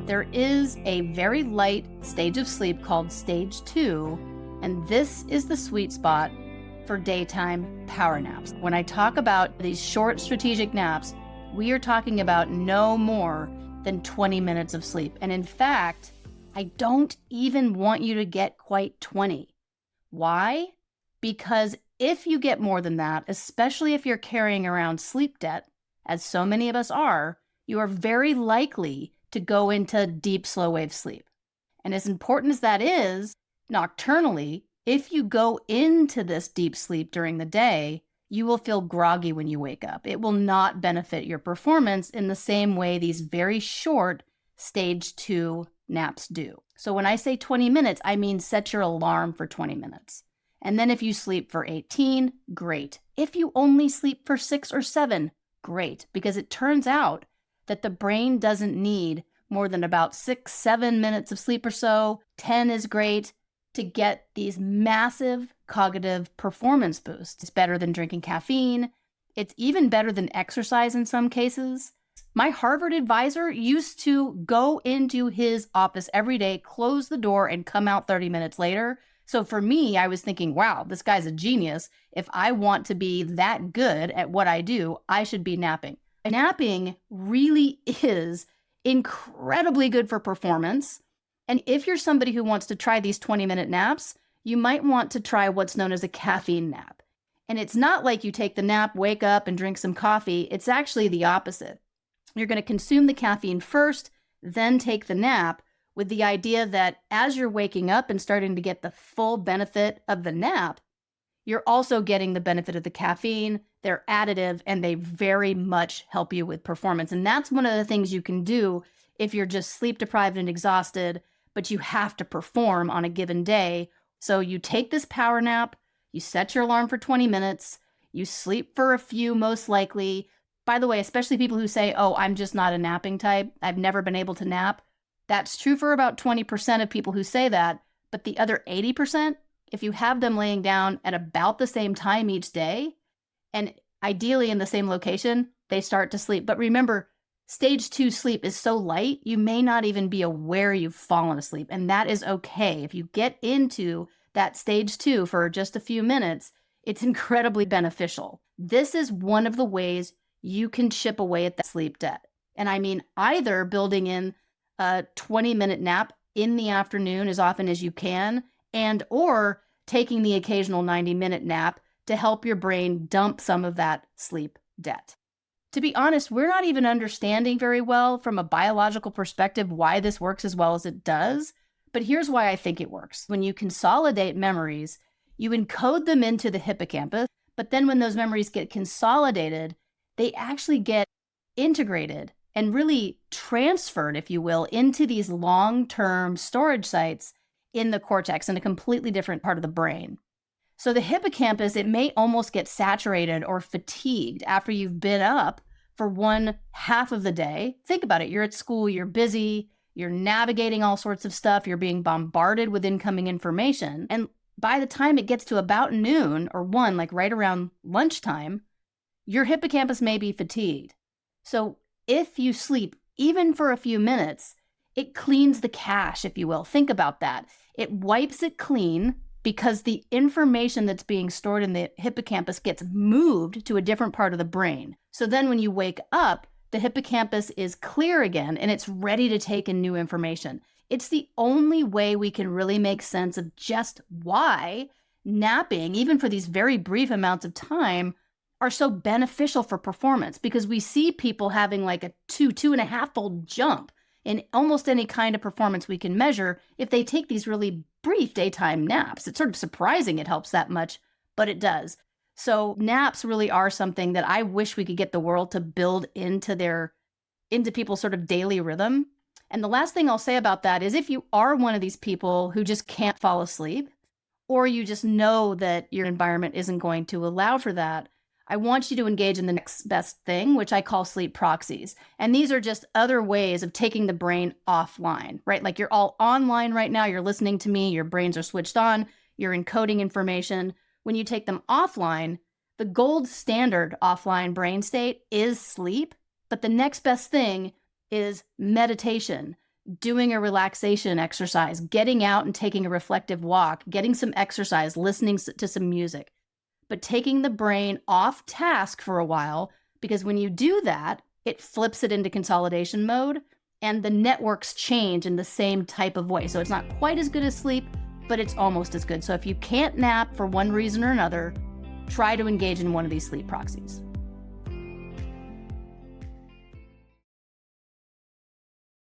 There is a very light stage of sleep called stage 2, and this is the sweet spot for daytime power naps. When I talk about these short strategic naps, we are talking about no more than 20 minutes of sleep. And in fact, I don't even want you to get quite 20. Why? Because if you get more than that, especially if you're carrying around sleep debt, as so many of us are, you are very likely to go into deep slow wave sleep. And as important as that is, nocturnally, if you go into this deep sleep during the day, you will feel groggy when you wake up. It will not benefit your performance in the same way these very short stage 2 naps do. So when I say 20 minutes, I mean set your alarm for 20 minutes. And then if you sleep for 18, great. If you only sleep for 6 or 7, great. Because it turns out that the brain doesn't need more than about 6, 7 minutes of sleep or so. 10 is great to get these massive cognitive performance boosts. It's better than drinking caffeine. It's even better than exercise in some cases. My Harvard advisor used to go into his office every day, close the door, and come out 30 minutes later. So for me, I was thinking, wow, this guy's a genius. If I want to be that good at what I do, I should be napping. Napping really is incredibly good for performance. And if you're somebody who wants to try these 20-minute naps, you might want to try what's known as a caffeine nap. And it's not like you take the nap, wake up, and drink some coffee. It's actually the opposite. You're going to consume the caffeine first, then take the nap, with the idea that as you're waking up and starting to get the full benefit of the nap, you're also getting the benefit of the caffeine. They're additive, and they very much help you with performance. And that's one of the things you can do if you're just sleep deprived and exhausted, but you have to perform on a given day. So you take this power nap, you set your alarm for 20 minutes, you sleep for a few most likely. By the way, especially people who say, oh, I'm just not a napping type, I've never been able to nap. That's true for about 20% of people who say that, but the other 80%, if you have them laying down at about the same time each day, and ideally in the same location, they start to sleep. But remember, stage 2 sleep is so light, you may not even be aware you've fallen asleep, and that is okay. If you get into that stage 2 for just a few minutes, it's incredibly beneficial. This is one of the ways you can chip away at that sleep debt. And I mean either building in a 20-minute nap in the afternoon as often as you can, and or taking the occasional 90-minute nap to help your brain dump some of that sleep debt. To be honest, we're not even understanding very well from a biological perspective why this works as well as it does, but here's why I think it works. When you consolidate memories, you encode them into the hippocampus, but then when those memories get consolidated, they actually get integrated and really transferred, if you will, into these long-term storage sites in the cortex in a completely different part of the brain. So the hippocampus, it may almost get saturated or fatigued after you've been up for one half of the day. Think about it. You're at school, you're busy, you're navigating all sorts of stuff, you're being bombarded with incoming information. And by the time it gets to about noon or 1, like right around lunchtime, your hippocampus may be fatigued. So if you sleep even for a few minutes, it cleans the cache, if you will. Think about that. It wipes it clean because the information that's being stored in the hippocampus gets moved to a different part of the brain. So then when you wake up, the hippocampus is clear again and it's ready to take in new information. It's the only way we can really make sense of just why napping, even for these very brief amounts of time, are so beneficial for performance, because we see people having like a 2.5-fold jump in almost any kind of performance we can measure if they take these really brief daytime naps. It's sort of surprising it helps that much, but it does. So naps really are something that I wish we could get the world to build into people's sort of daily rhythm. And the last thing I'll say about that is if you are one of these people who just can't fall asleep, or you just know that your environment isn't going to allow for that, I want you to engage in the next best thing, which I call sleep proxies. And these are just other ways of taking the brain offline, right? Like you're all online right now, you're listening to me, your brains are switched on, you're encoding information. When you take them offline, the gold standard offline brain state is sleep, but the next best thing is meditation, doing a relaxation exercise, getting out and taking a reflective walk, getting some exercise, listening to some music, but taking the brain off task for a while, because when you do that, it flips it into consolidation mode and the networks change in the same type of way. So it's not quite as good as sleep, but it's almost as good. So if you can't nap for one reason or another, try to engage in one of these sleep proxies.